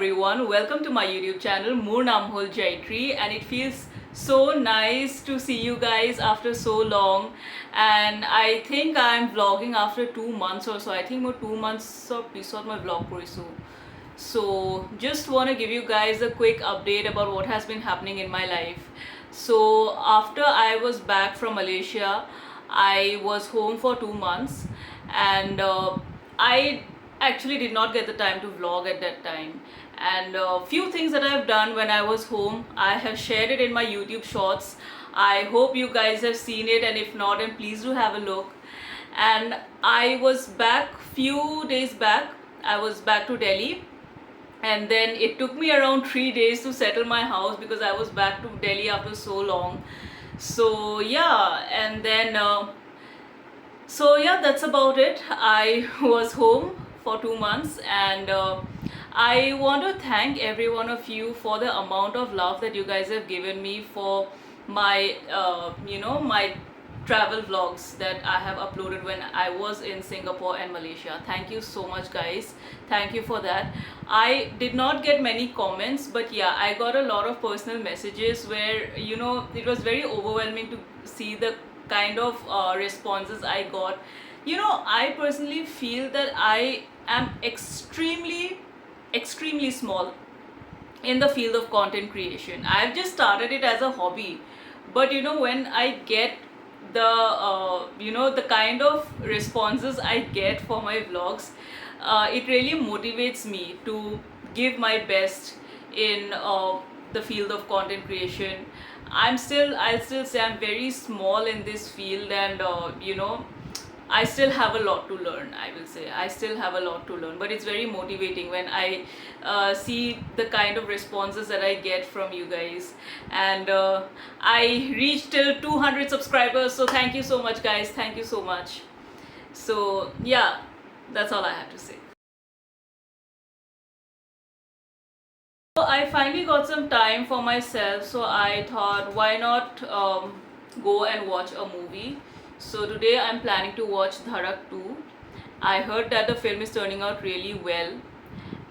everyone, welcome to my YouTube channel Moor Namhol Jaitri, and it feels so nice to see you guys after so long. And I think I'm vlogging after 2 months or so. I think more 2 months or episode my vlog korisu. So just want to give you guys a quick update about what has been happening in my life. So after I was back from Malaysia, I was home for 2 months, and I actually did not get the time to vlog at that time. And a few things that I've done when I was home, I have shared it in my YouTube shorts. I hope you guys have seen it, and if not, then please do have a look. And I was back few days back. I was back to Delhi, and then it took me around 3 days to settle my house because I was back to Delhi after so long. So yeah, and then that's about it. I was home for 2 months, and I want to thank every one of you for the amount of love that you guys have given me for my my travel vlogs that I have uploaded when I was in Singapore and Malaysia. Thank you so much, guys. Thank you for that. I did not get many comments, but yeah, I got a lot of personal messages where it was very overwhelming to see the kind of responses I got. I personally feel that I am extremely small in the field of content creation. I've just started it as a hobby, but when I get the kind of responses I get for my vlogs, it really motivates me to give my best in the field of content creation. I'll still say I'm very small in this field, and I still have a lot to learn. I will say I still have a lot to learn, but it's very motivating when I see the kind of responses that I get from you guys. And I reached till 200 subscribers, so thank you so much, guys. Thank you so much. So yeah, that's all I have to say. So I finally got some time for myself, so I thought, why not go and watch a movie. So today I'm planning to watch Dharak 2. I heard that the film is turning out really well,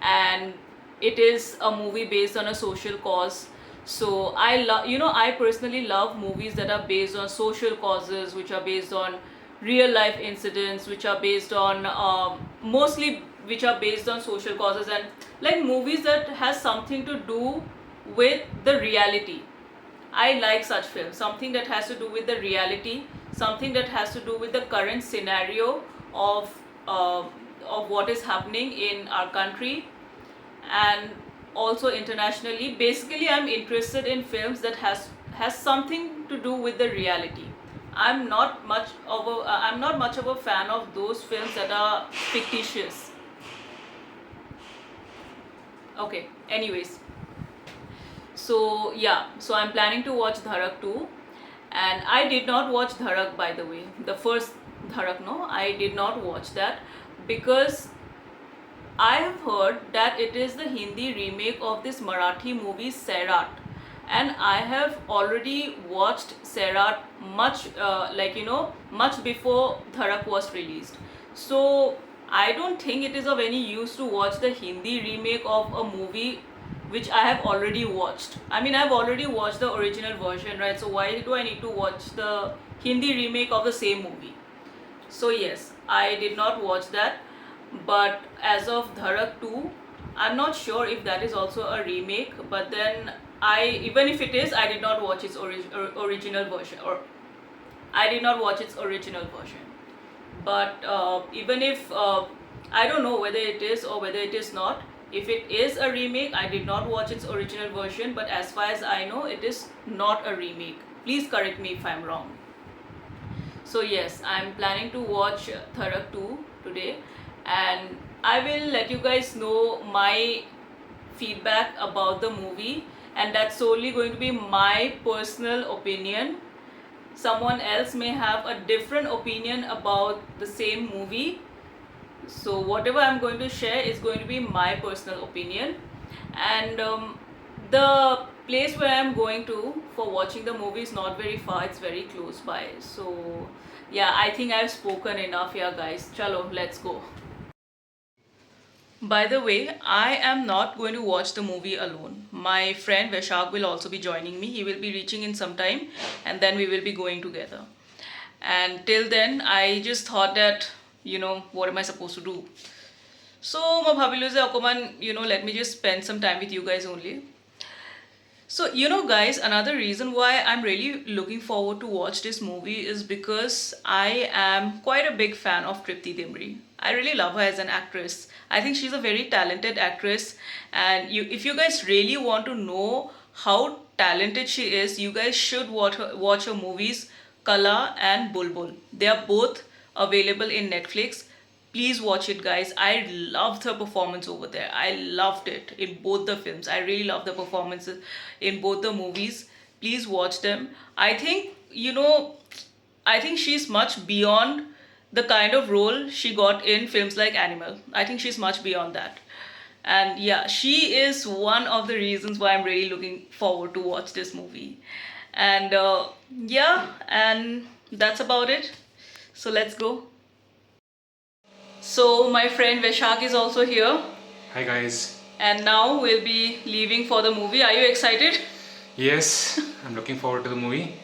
and it is a movie based on a social cause. So I love, I personally love movies that are based on social causes, which are based on real life incidents, which are based on mostly which are based on social causes, and like movies that has something to do with the reality. I like such films, something that has to do with the reality, something that has to do with the current scenario of what is happening in our country and also internationally. Basically, I'm interested in films that has something to do with the reality. I'm not much of a fan of those films that are fictitious. Okay, anyways, so yeah, so I'm planning to watch Dharak 2, and I did not watch Dharak, by the way. The first Dharak, no, I did not watch that because I have heard that it is the Hindi remake of this Marathi movie Sairat, and I have already watched Sairat much before Dharak was released. So I don't think it is of any use to watch the Hindi remake of a movie which I have already watched. I mean, I've already watched the original version, right? So why do I need to watch the Hindi remake of the same movie? So yes, I did not watch that. But as of Dharak 2, I'm not sure if that is also a remake. But then even if it is, I did not watch its original version, or I did not watch its original version. But even if I don't know whether it is or whether it is not. If it is a remake, I did not watch its original version, but as far as I know, it is not a remake. Please correct me if I'm wrong. So yes, I'm planning to watch Dharak 2 today, and I will let you guys know my feedback about the movie, and that's solely going to be my personal opinion. Someone else may have a different opinion about the same movie. So whatever I'm going to share is going to be my personal opinion, and the place where I'm going to for watching the movie is not very far, it's very close by. So yeah, I think I've spoken enough here, guys. Chalo, let's go. By the way, I am not going to watch the movie alone. My friend Vishak will also be joining me. He will be reaching in some time and then we will be going together. And till then, I just thought that, what am I supposed to do? So, ma bhabilu je okoman, let me just spend some time with you guys only. So, guys, another reason why I'm really looking forward to watch this movie is because I am quite a big fan of Tripti Dimri. I really love her as an actress. I think she's a very talented actress, and if you guys really want to know how talented she is, you guys should watch her movies Kala and Bulbul. They are both available in Netflix. Please watch it, guys. I loved her performance over there. I loved it in both the films. I really love the performances in both the movies. Please watch them. I think, I think she's much beyond the kind of role she got in films like Animal. I think she's much beyond that. And yeah, she is one of the reasons why I'm really looking forward to watch this movie. And yeah, and that's about it. So let's go. So my friend Vishak is also here. Hi guys. And now we'll be leaving for the movie. Are you excited? Yes, I'm looking forward to the movie.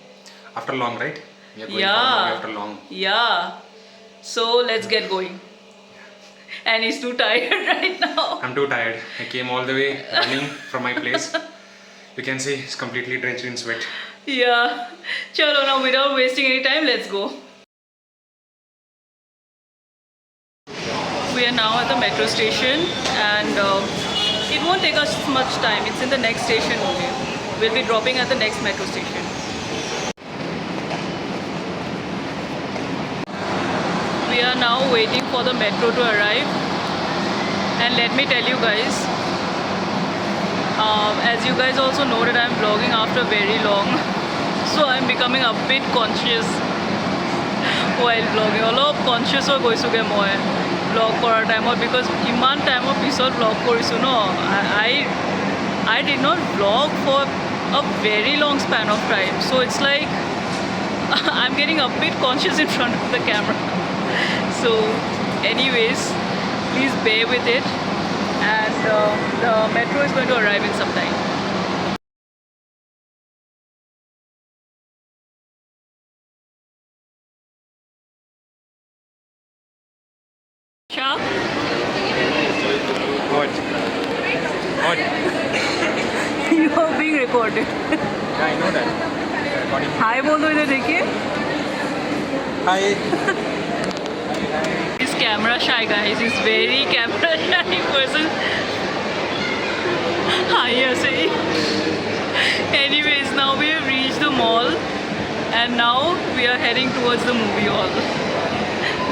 After long, right? We are going for a Yeah. movie after long. Yeah. So let's get going. And he's too tired right now. I'm too tired. I came all the way running from my place. You can see it's completely drenched in sweat. Yeah. Chalo, now without wasting any time, let's go. We are now at the metro station and it won't take us much time. It's in the next station only. We'll be dropping at the next metro station. We are now waiting for the metro to arrive. And let me tell you guys, as you guys also know that I'm vlogging after very long. So I'm becoming a bit conscious while vlogging. অলপ conscious হৈ গৈছোগে মই vlog কৰাৰ টাইমত because ইমান টাইমৰ পিছত vlog কৰিছোঁ ন I did not vlog for a very long span of time, so it's like I'm getting a bit conscious in front of the camera. So anyways, please bear with it, and the metro is going to arrive in some time. Shah? What? What? You are being recorded. Yeah, I know that. Recording. Hi बोलो इधर देखिए. Hi. He's camera shy, guys. He's very camera shy person. Hi, yes. Anyways, now we have reached the mall and now we are heading towards the movie hall.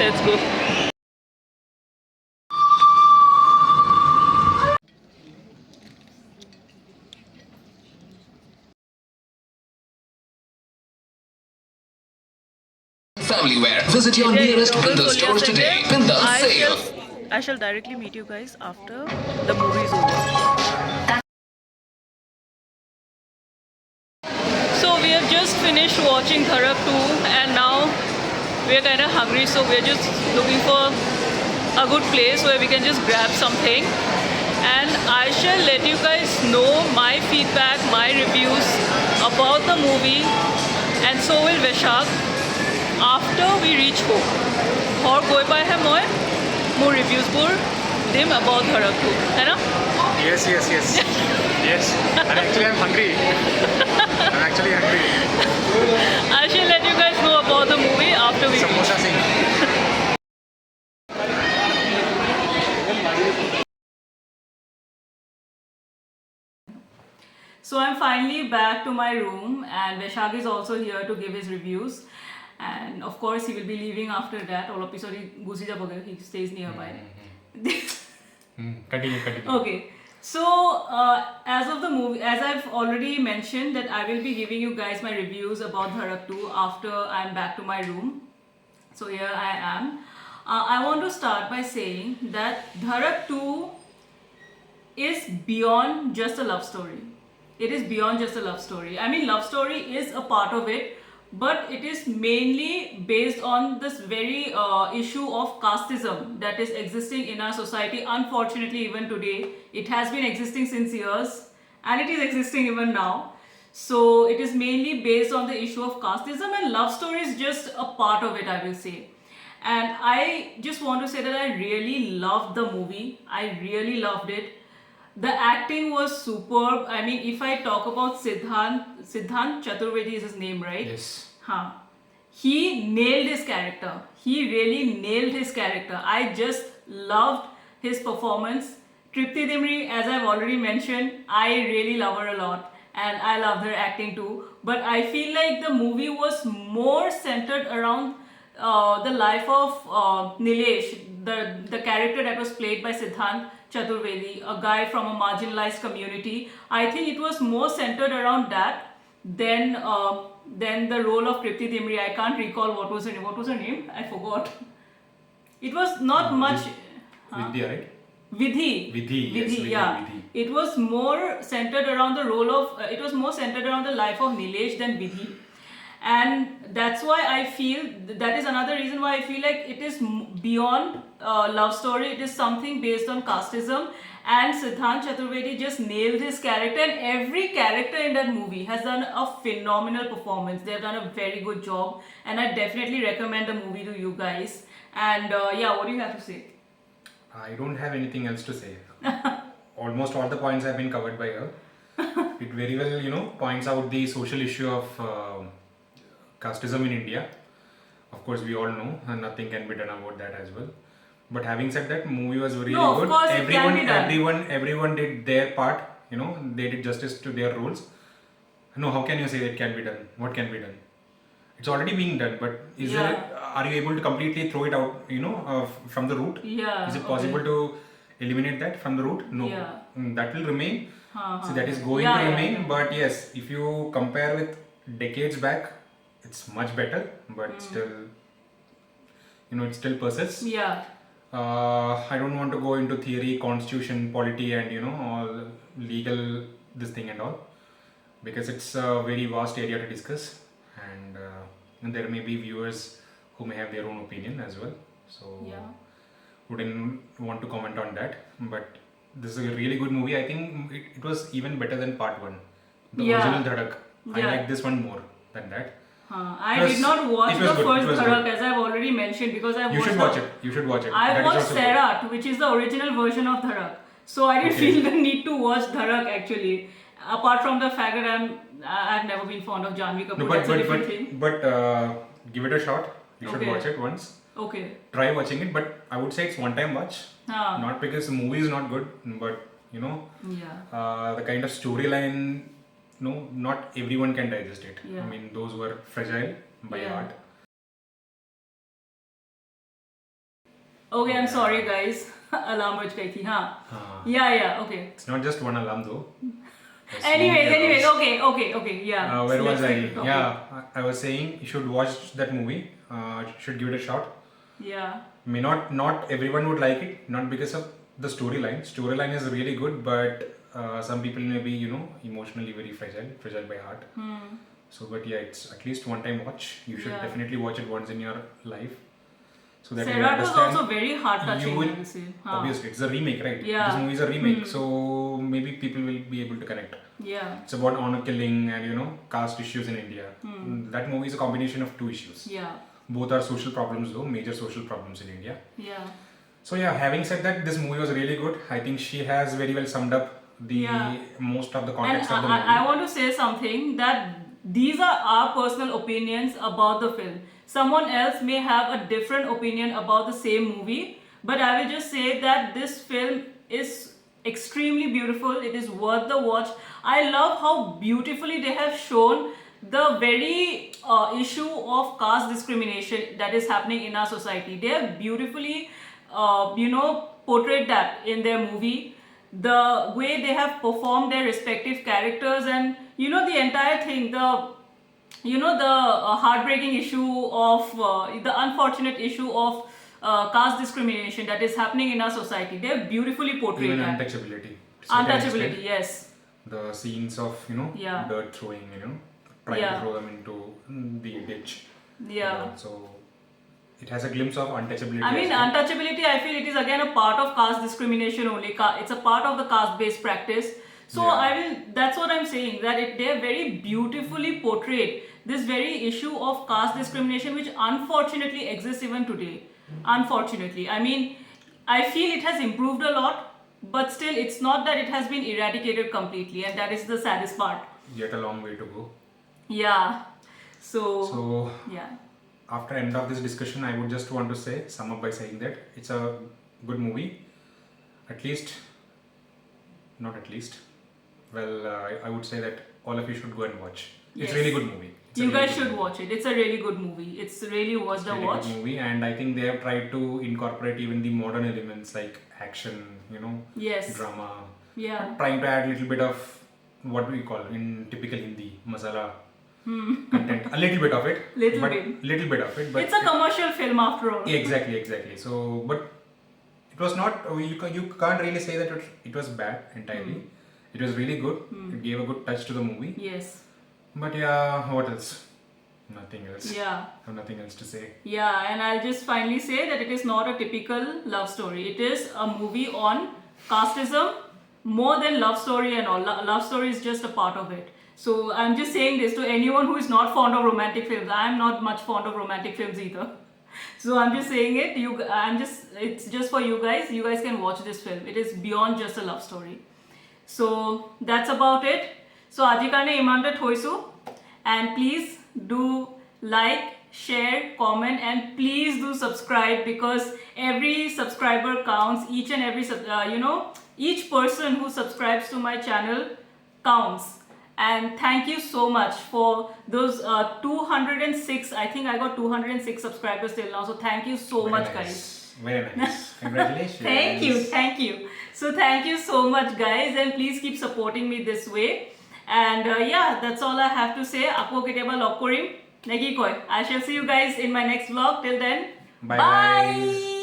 Let's go. Family wear. Visit your nearest Pinda stores today. Pinda sale. I shall directly meet you guys after the movie is over. So we have just finished watching Dharak 2 and now we are kind of hungry, so we are just looking for a good place where we can just grab something. And I shall let you guys know my feedback, my reviews about the movie, and so will Vishak after we reach home. Or goi pai hai moi more reviews bur dim about Dharak 2, hai na? Yes. Yes. And actually I'm hungry. I'm actually hungry. I shall let you guys know about the movie after we reach. Samosa Singh. So I'm finally back to my room and Vishak is also here to give his reviews. And of course he will be leaving after that. All episode he stays nearby. Continue. Okay. So as of the movie, as I've already mentioned that I will be giving you guys my reviews about Dharak 2 after I'm back to my room. So here I am. I want to start by saying that Dharak 2 is beyond just a love story. It is beyond just a love story. I mean, love story is a part of it, but it is mainly based on this very issue of casteism that is existing in our society. Unfortunately, even today, it has been existing since years, and it is existing even now. So it is mainly based on the issue of casteism, and love story is just a part of it, I will say. And I just want to say that I really loved the movie. I really loved it. The acting was superb. I mean, if I talk about Siddhant Chaturvedi is his name, right? Yes. Huh. He nailed his character. He really nailed his character. I just loved his performance. Tripti Dimri, as I've already mentioned, I really love her a lot, and I love her acting too. But I feel like the movie was more centered around the life of Nilesh, the character that was played by Siddhant Chaturvedi, a guy from a marginalized community. I think it was more centered around that than the role of Tripti Dimri. I can't recall what was her name. What was her name? I forgot. It was not much. Vidya, right? Vidhi. Vidhi, yes, Vidhi, yeah. Vidhi. It was more centered around the role of. It was more centered around the life of Nilesh than Vidhi, and that's why I feel that is another reason why I feel like it is beyond love story. It is something based on casteism, and Siddhant Chaturvedi just nailed his character, and every character in that movie has done a phenomenal performance. They have done a very good job, and I definitely recommend the movie to you guys. And yeah, what do you have to say? I don't have anything else to say. Almost all the points have been covered by her. It very well, points out the social issue of casteism in India. Of course, we all know, and nothing can be done about that as well. But having said that, movie was really No, of good. course it can be done. Everyone did their part. They did justice to their roles. No, how can you say it can be done? What can be done? It's already being done, but are you able to completely throw it out, from the root? Yeah. Is it possible okay. to eliminate that from the root? No. Yeah. That will remain. Uh-huh. So that is going Yeah, to yeah, remain. yeah. But yes, if you compare with decades back, it's much better. But still, it still persists. Yeah. I don't want to go into theory, constitution, polity, and all legal this thing and all, because it's a very vast area to discuss, and there may be viewers who may have their own opinion as well. So Yeah. wouldn't want to comment on that. But this is a really good movie. I think it was even better than part one, the Yeah. original Dhadak. I Yeah. like this one more than that. I It was- did not watch it the was good, first it was Dharak, good. as I've already mentioned, because I've You watched should watch it. You should watch it. I That is watched also good. Sairat, which is the original version of Dharak. So I didn't Okay. feel the need to watch Dharak actually. Apart from the fact that I've never been fond of Janhvi Kapoor. No, but That's a different thing. give it a shot. You should Okay. watch it once. Okay. Try watching it, but I would say it's one-time watch. Not because the movie is not good, but Yeah. the kind of storyline, not everyone can digest it. Yeah. I mean, those who are fragile by Yeah. heart. Okay, I'm sorry guys. Alarm baj gayi thi. Haan. Uh, Yeah, okay. it's not just one alarm though. There's Anyways, many others. okay, yeah. Where Let's was I? take the topic. Yeah, I was saying you should watch that movie. Should give it a shot. Yeah. May not everyone would like it, not because of the storyline. Storyline is really good, but some people may be emotionally very fragile by heart. So but yeah, it's at least one time watch. You should Yeah. definitely watch it once in your life, so that you Sairat was understand. also very heart touching. You will, I will say. Haan. obviously it's a remake, right? Yeah. This movie is a remake, so maybe people will be able to connect. Yeah. It's about honor killing and caste issues in India. That movie is a combination of two issues. Yeah. Both are social problems though, major social problems in India. Yeah. So yeah, having said that, this movie was really good. I think she has very well summed up the Yeah. most of the And context of the movie. I want to say something, that these are our personal opinions about the film. Someone else may have a different opinion about the same movie, but I will just say that this film is extremely beautiful. It is worth the watch. I love how beautifully they have shown the very issue of caste discrimination that is happening in our society. They have beautifully portrayed that in their movie. The way they have performed their respective characters, and the entire thing, the heartbreaking issue of the unfortunate issue of caste discrimination that is happening in our society. They have beautifully portrayed Even that. untouchability. to certain Untouchability, extent. yes. The scenes of Yeah. dirt throwing, trying Yeah. to throw them into the privilege. Yeah. So it has a glimpse of untouchability. I mean, as well. untouchability, I feel it is again a part of caste discrimination only. It's a part of the caste-based practice. So Yeah. that's what I'm saying, that they have very beautifully portrayed this very issue of caste discrimination, which unfortunately exists even today. Unfortunately. I mean, I feel it has improved a lot, but still it's not that it has been eradicated completely, and that is the saddest part. Yet a long way to go. Yeah. So yeah. After end of this discussion, I would just want to sum up by saying that it's a good movie. I would say that all of you should go and watch. It's Yes. really good movie. It's a You really guys good should movie. watch it. It's a really good movie. It's really worth the Really watch. good movie, and I think they have tried to incorporate even the modern elements like action, Yes. drama, Yeah. trying to add a little bit of what we call in typical Hindi masala content. A little bit of it. Little but bit. Little bit of it. But It's a commercial film after all. Exactly. So, but it was not. You can't really say that it was bad entirely. It was really good. It gave a good touch to the movie. Yes. But yeah, what else? Nothing else. Yeah. I have nothing else to say. Yeah, and I'll just finally say that it is not a typical love story. It is a movie on casteism, more than love story and all. Love story is just a part of it. So I'm just saying this to anyone who is not fond of romantic films. I'm not much fond of romantic films either. So I'm just saying it. It's just for you guys. You guys can watch this film. It is beyond just a love story. So that's about it. So Ajikane imanta thoisu, and please do like, share, comment, and please do subscribe, because every subscriber counts. Each and every each person who subscribes to my channel counts. And thank you so much for those 206. I think I got 206 subscribers till now. So thank you so Very much, nice. guys. Very nice. Congratulations. Thank you. So thank you so much, guys, and please keep supporting me this way. And yeah, that's all I have to say. Apo keteba log korim. Neki koi. I shall see you guys in my next vlog. Till then, Bye, bye. guys.